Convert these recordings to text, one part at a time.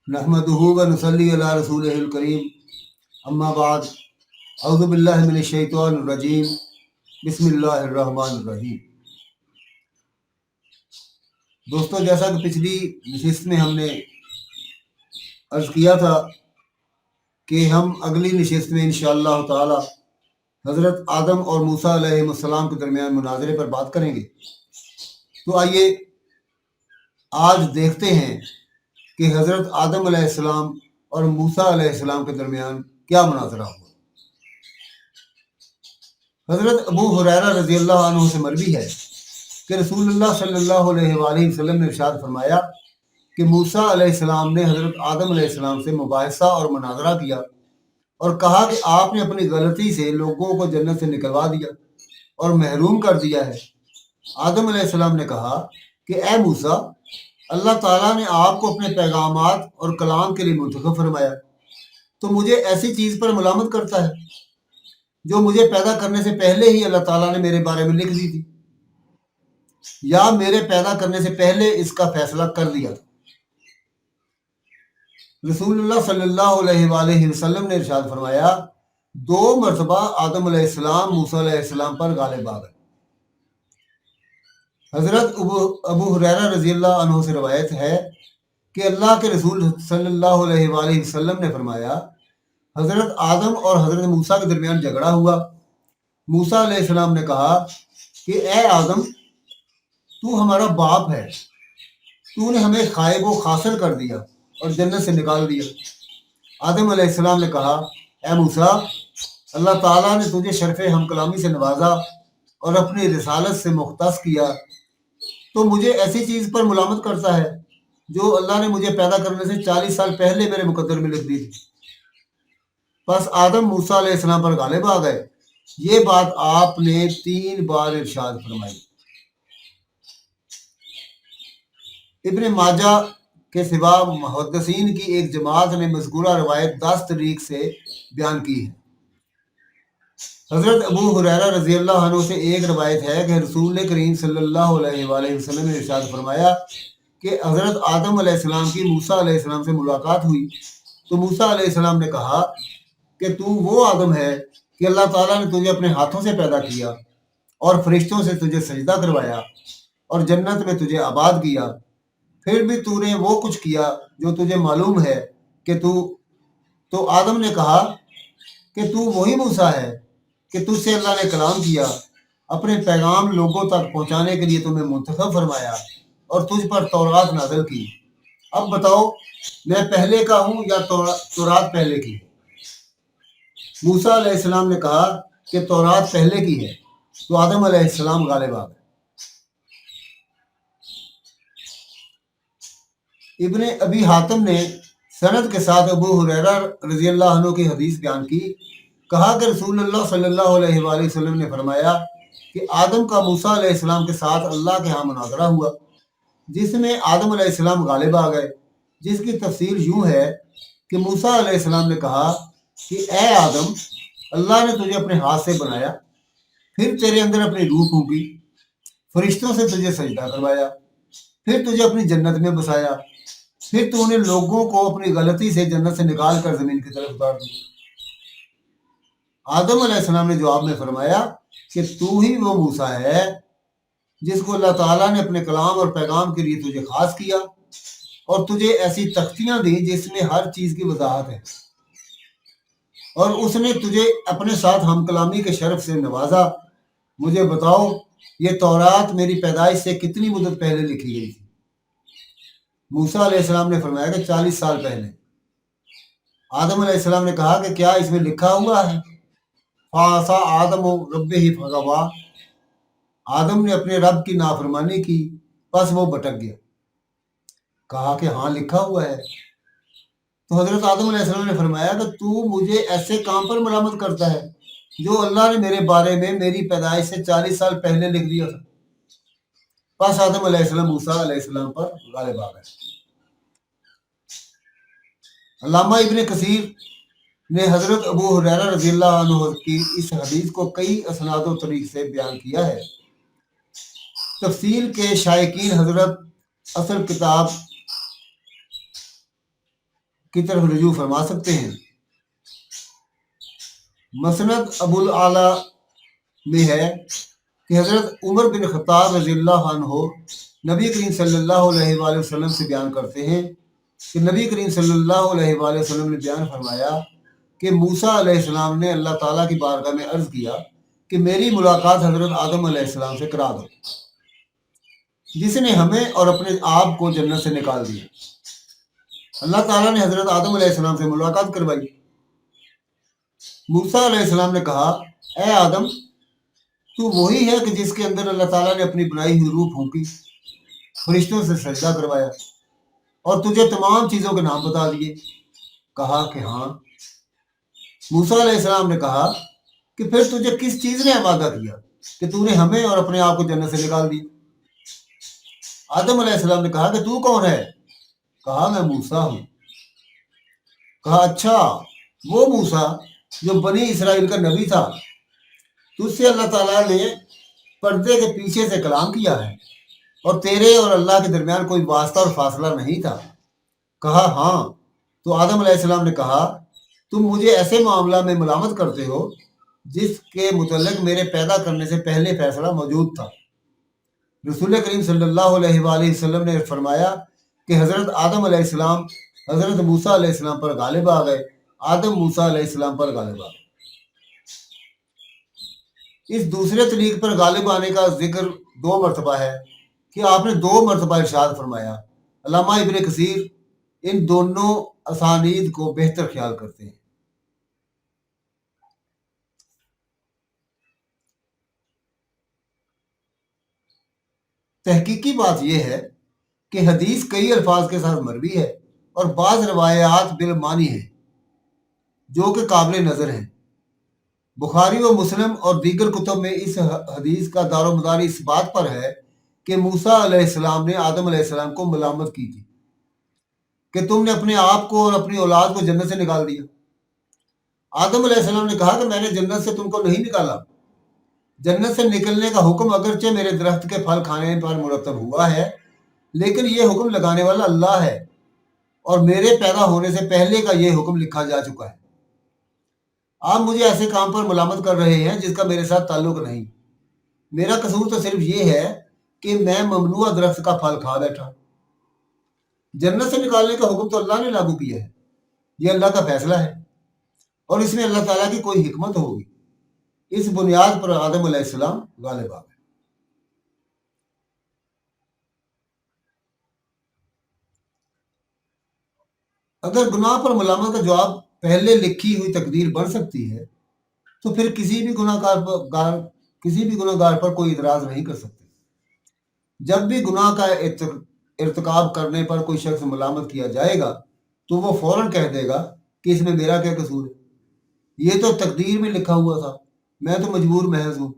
नहमदुहु व नुसल्ली अला रसूलिहिल करीम अम्मा बाद अऊज़ु बिल्लाहि मिनश शैतानिर रजीम बिस्मिल्लाहिर रहमानिर रहीम। दोस्तों, जैसा कि पिछली नशिस्त में हमने अर्ज़ किया था कि हम अगली नशिस्त में इंशाअल्लाह ताला हज़रत आदम और मूसा अलैहिस्सलाम के दरमियान मुनाज़रे पर बात करेंगे। तो आइए आज देखते हैं कि हज़रत आदम अलैहिस्सलाम और मूसा अलैहिस्सलाम के दरमियान क्या मुनाज़रा हुआ। हज़रत अबू हुरैरा रज़ियल्लाहु अन्हु से मरवी है कि रसूलुल्लाह सल्लल्लाहु अलैहि वसल्लम ने इरशाद फरमाया कि मूसा अलैहिस्सलाम ने हज़रत आदम अलैहिस्सलाम से मुबाहिसा और मुनाज़रा किया और कहा कि आपने अपनी गलती से लोगों को जन्नत से निकलवा दिया और महरूम कर दिया है। आदम अलैहिस्सलाम ने कहा कि ए मूसा, अल्लाह ताला ने आपको अपने पैगामात और कलाम के लिए मुंतखब फरमाया, तो मुझे ऐसी चीज़ पर मुलामत करता है जो मुझे पैदा करने से पहले ही अल्लाह ताला ने मेरे बारे में लिख दी थी, या मेरे पैदा करने से पहले इसका फैसला कर लिया था। रसूलुल्लाह सल्लल्लाहु अलैहि वसल्लम ने इरशाद फरमाया, 2 मरतबा आदम अलैहिस्सलाम मूसा अलैहिस्सलाम पर गालिब आ गए। हज़रत अबू हुरैरा रज़ियल्लाहु अन्हु से रवायत है कि अल्लाह के रसूल सल्लल्लाहु अलैहि वसल्लम ने फरमाया, हज़रत आदम और हज़रत मूसा के दरमियान झगड़ा हुआ। मूसा अलैहिस्सलाम ने कहा कि ए आदम, तू हमारा बाप है, तूने हमें खाइब व खासिर कर दिया और जन्नत से निकाल दिया। आदम अलैहिस्सलाम ने कहा, ए मूसा, अल्लाह ताला ने तुझे शर्फ हम कलामी से नवाजा और अपनी रिसालत से मुख्तस किया, तो मुझे ऐसी चीज़ पर मुलामत करता है जो अल्लाह ने मुझे पैदा करने से 40 साल पहले मेरे मुकद्दर में लिख दी थी। बस आदम मूसा अलैहिस्सलाम पर गालिब आ गए। ये बात आपने 3 बार इरशाद फरमाई। इब्न माजा के सिवा मुहद्दिसीन की एक जमात ने मज़कूरा रवायत 10 तरीक से बयान की है। हज़रत अबू हुरैरा रज़ियल्लाहु अन्हु से एक रवायत है कि रसूल करीम सल्लल्लाहु अलैहि वसल्लम ने इरशाद फरमाया कि हज़रत आदम अलैहिस्सलाम की मूसा अलैहिस्सलाम से मुलाकात हुई, तो मूसा अलैहिस्सलाम ने कहा कि तू वो आदम है कि अल्लाह ताला ने तुझे अपने हाथों से पैदा किया और फरिश्तों से तुझे सजदा करवाया और जन्नत में तुझे आबाद किया, फिर भी तूने वो कुछ किया जो तुझे मालूम है कि तू। तो आदम ने कहा कि तू वही मूसा है कि तुझसे अल्लाह ने कलाम किया, अपने पैगाम लोगों तक पहुंचाने के लिए तुम्हें मुंतखब फरमाया और तुझ पर तौरात नाज़िल की। अब बताओ, मैं पहले का हूँ या तौरात पहले की? मूसा अलैहिस्सलाम ने कहा कि तौरात पहले की है। तो आदम अलैहिस्सलाम गालिब आ गए। इब्ने अबी हातिम ने सनद के साथ अबू हुरैरा रज़ियल्लाहु अन्हु की हदीस बयान की। कहा कि रसूलुल्लाह सल्लल्लाहु अलैहि वसल्लम ने फरमाया कि आदम का मूसा अलैहिस्सलाम के साथ अल्लाह के यहाँ मुनाज़रा हुआ, जिसमें आदम अलैहिस्सलाम गालिब आ गए, जिसकी तफसीर यूँ है कि मूसा अलैहिस्सलाम ने कहा कि ए आदम, अल्लाह ने तुझे अपने हाथ से बनाया, फिर तेरे अंदर अपनी रूह फूंकी, फरिश्तों से तुझे सजदा करवाया, फिर तुझे अपनी जन्नत में बसाया, फिर तूने लोगों को अपनी गलती से जन्नत से निकाल कर ज़मीन की तरफ उतार दिया। आदम अलैहिस्सलाम ने जवाब में फरमाया कि तू ही वो मूसा है जिसको अल्लाह ताला ने अपने कलाम और पैगाम के लिए तुझे खास किया और तुझे ऐसी तख्तियां दी जिसमें हर चीज़ की वजाहत है, और उसने तुझे अपने साथ हम कलामी के शर्फ से नवाजा। मुझे बताओ, ये तौरात मेरी पैदाइश से कितनी मुद्दत पहले लिखी गई थी? मूसा अलैहिस्सलाम ने फरमाया कि 40 साल पहले। आदम अलैहिस्सलाम ने कहा कि क्या इसमें लिखा हुआ है फासा आदम रब्बे ही फगवा, आदम ने अपने रब की नाफरमानी की, बस वो भटक गया। कहा कि हाँ, लिखा हुआ है। तो हज़रत आदम अलैहिस्सलाम ने फरमाया कि तू मुझे ऐसे काम पर मलामत करता है जो अल्लाह ने मेरे बारे में मेरी पैदाइश से 40 साल पहले लिख दिया था। बस आदम अलैहिस्सलाम मूसा अलैहिस्सलाम पर गालिब आ गए। अल्लामा इब्ने कसीर ने हज़रत अबू हुरैरा रज़ियल्लाहु अन्हु की इस हदीस को कई असनाद व तरीक़ से बयान किया है। तफसील के शायकीन हज़रत असल किताब की तरफ रजू फरमा सकते हैं। मसनद अबुल आला में है कि हज़रत उमर बिन खत्ताब रज़ियल्लाहु अन्हु नबी करीम सल्लल्लाहु अलैहि वसल्लम से बयान करते हैं कि नबी करीम सल्लल्लाहु अलैहि वसल्लम ने बयान फरमाया कि मूसा अलैहिस्सलाम ने अल्लाह ताला की बारगाह में अर्ज़ किया कि मेरी मुलाकात हज़रत आदम अलैहिस्सलाम से करा दो, जिसने हमें और अपने आप को जन्नत से निकाल दिया। अल्लाह ताला ने हज़रत आदम अलैहिस्सलाम से मुलाकात करवाई। मूसा अलैहिस्सलाम ने कहा, ए आदम, तू वही है कि जिसके अंदर अल्लाह ताला ने अपनी बनाई हुई रूह फूंकी, फरिश्तों से सजदा करवाया और तुझे तमाम चीज़ों के नाम बता दिए। कहा कि हाँ। मूसा अलैहिस्सलाम ने कहा कि फिर तुझे किस चीज़ ने वादा किया कि तूने हमें और अपने आप को जन्नत से निकाल दिया। आदम अलैहिस्सलाम ने कहा कि तू कौन है? कहा, मैं मूसा हूँ। कहा, अच्छा, वो मूसा जो बनी इसराइल का नबी था, तुझसे अल्लाह ताला ने पर्दे के पीछे से कलाम किया है और तेरे और अल्लाह के दरमियान कोई वास्ता और फासला नहीं था। कहा, हाँ। तो आदम अलैहिस्सलाम ने कहा, तुम मुझे ऐसे मामला में मुलामत करते हो जिसके मुतल्लिक मेरे पैदा करने से पहले फैसला मौजूद था। रसूल करीम सल्लल्लाहु अलैहि वसल्लम ने फरमाया कि हज़रत आदम अलैहिस्सलाम हज़रत मूसा अलैहिस्सलाम पर गालिब आ गए, आदम मूसा अलैहिस्सलाम पर गालिब आ गए। इस दूसरे तरीक पर गालिब आने का जिक्र 2 मरतबा है कि आपने 2 मरतबा इरशाद फरमाया। अल्लामा इब्न कसीर इन दोनों असानीद को बेहतर ख्याल करते हैं। तहकीकी बात यह है कि हदीस कई अल्फाज के साथ मरवी है और बाज़ रवायात बिलमानी है जो कि काबिल नज़र हैं। बुखारी व मुस्लिम और दीगर कुतुब में इस हदीस का दारोमदार इस बात पर है कि मूसा अलैहिस्सलाम ने आदम अलैहिस्सलाम को मलामत की थी कि तुमने अपने आप को और अपनी औलाद को जन्नत से निकाल दिया। आदम अलैहिस्सलाम ने कहा कि मैंने जन्नत से तुमको नहीं निकाला। जन्नत से निकलने का हुक्म अगरचे मेरे दरख्त के फल खाने पर मुरतब हुआ है, लेकिन ये हुक्म लगाने वाला अल्लाह है और मेरे पैदा होने से पहले का ये हुक्म लिखा जा चुका है। आप मुझे ऐसे काम पर मुलामत कर रहे हैं जिसका मेरे साथ ताल्लुक नहीं। मेरा कसूर तो सिर्फ ये है कि मैं ममनुआ दरख्त का फल खा बैठा। जन्नत से निकालने का हुक्म तो अल्लाह ने लागू किया है, ये अल्लाह का फैसला है और इसमें अल्लाह ताला की कोई हिकमत होगी। इस बुनियाद पर आदम अलैहिस्सलाम गालिब आ गए। अगर गुनाह पर मुलामत का जवाब पहले लिखी हुई तकदीर बन सकती है तो फिर किसी भी गुनाहगार पर कोई इतराज नहीं कर सकते। जब भी गुनाह का इर्तिकाब करने पर कोई शख्स मुलामत किया जाएगा तो वो फौरन कह देगा कि इसमें मेरा क्या कसूर है, ये तो तकदीर में लिखा हुआ था, मैं तो मजबूर महज हूँ।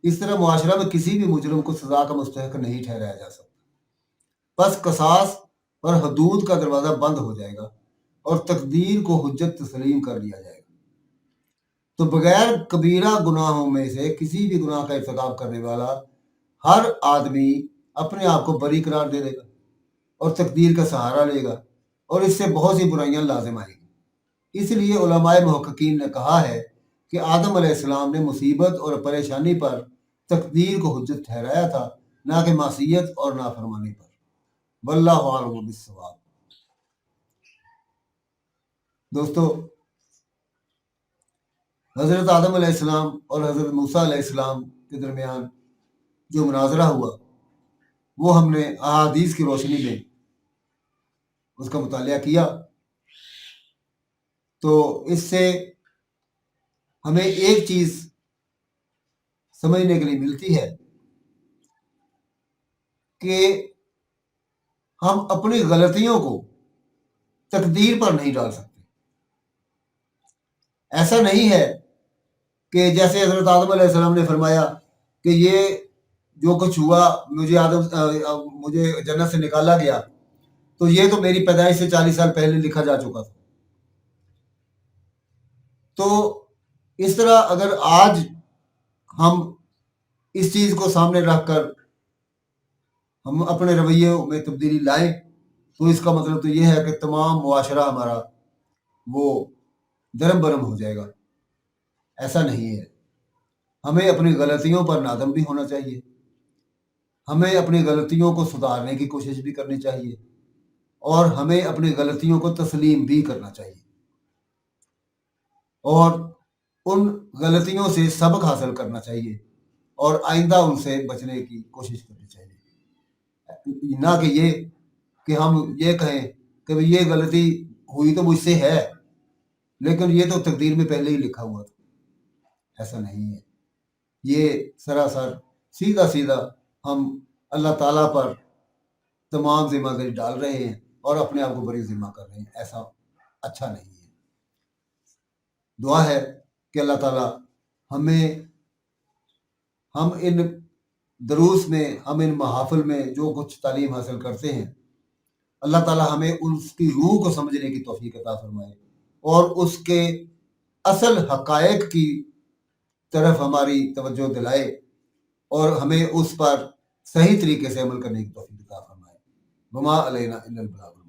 इस तरह मुआशरा में किसी भी मुजरिम को सजा का मुस्तहक नहीं ठहराया जा सकता। बस कसास और हदूद का दरवाज़ा बंद हो जाएगा और तकदीर को हुज्जत तस्लीम कर लिया जाएगा। तो बगैर कबीरा गुनाहों में से किसी भी गुनाह का इर्तिकाब करने वाला हर आदमी अपने आप को बरी करार दे देगा और तकदीर का सहारा लेगा और इससे बहुत सी बुराइयां लाजिम आएंगी। इसलिए उलमाए मुहक्किकीन ने कहा है कि आदम अलैहिस्सलाम ने मुसीबत और परेशानी पर तकदीर को हुज्जत ठहराया था, ना कि मासियत और नाफरमानी पर। वल्लाहु अअलम बिस्सवाब। दोस्तों, हज़रत आदम अलैहिस्सलाम और हज़रत मूसा अलैहिस्सलाम के दरमियान जो मुनाजरा हुआ वो हमने अहादीस की रोशनी में उसका मुतालिया किया। तो इससे हमें एक चीज़ समझने के लिए मिलती है कि हम अपनी गलतियों को तकदीर पर नहीं डाल सकते। ऐसा नहीं है कि जैसे हज़रत आदम अलैहिस्सलाम ने फरमाया कि ये जो कुछ हुआ मुझे जन्नत से निकाला गया तो ये तो मेरी पैदाइश से 40 साल पहले लिखा जा चुका था। तो इस तरह अगर आज हम इस चीज़ को सामने रखकर हम अपने रवैये में तब्दीली लाएं تو اس کا مطلب تو یہ ہے کہ تمام معاشرہ ہمارا وہ درم برم ہو جائے گا. ایسا نہیں ہے. ہمیں اپنی غلطیوں پر نادم بھی ہونا چاہیے. ہمیں اپنی غلطیوں کو سدھارنے کی کوشش بھی کرنی چاہیے اور ہمیں اپنی غلطیوں کو تسلیم بھی کرنا چاہیے اور ان غلطیوں سے سبق حاصل کرنا چاہیے اور آئندہ ان سے بچنے کی کوشش کرنی چاہیے. نہ کہ یہ کہ ہم یہ کہیں کہ یہ غلطی ہوئی تو مجھ سے ہے لیکن یہ تو تقدیر میں پہلے ہی لکھا ہوا تھا. ایسا نہیں ہے. یہ سراسر سیدھا سیدھا ہم اللہ تعالیٰ پر تمام ذمہ داری ڈال رہے ہیں اور اپنے آپ کو بری ذمہ کر رہے ہیں. ایسا اچھا نہیں ہے. دعا ہے کہ اللہ تعالیٰ ہم ان دروس میں ہم ان محافل میں جو کچھ تعلیم حاصل کرتے ہیں اللہ تعالیٰ ہمیں اس کی روح کو سمجھنے کی توفیق عطا فرمائے اور اس کے اصل حقائق کی طرف ہماری توجہ دلائے اور ہمیں اس پر صحیح طریقے سے عمل کرنے کی توفیق عطا فرمائے. وما علینا الا البلاغ.